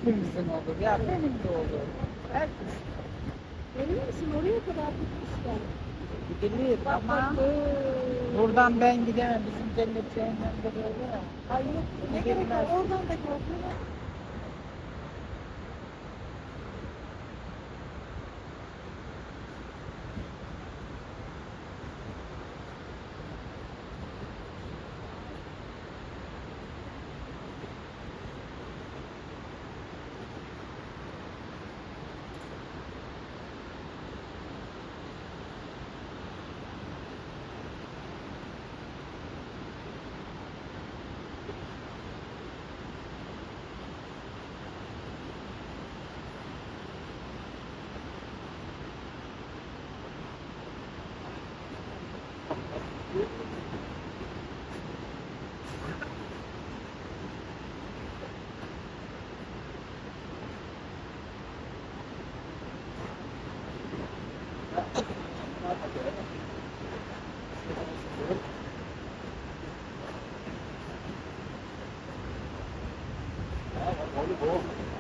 hepimizin olur ya, benim de olur. Herkes Emin misin oraya kadar gitmişler? gidilir Bak ama bak. buradan ben gidemem. Bizim cennet cehennemde böyle ya. Ay yok. Ne gerek var? Oradan da gördüler. Olha,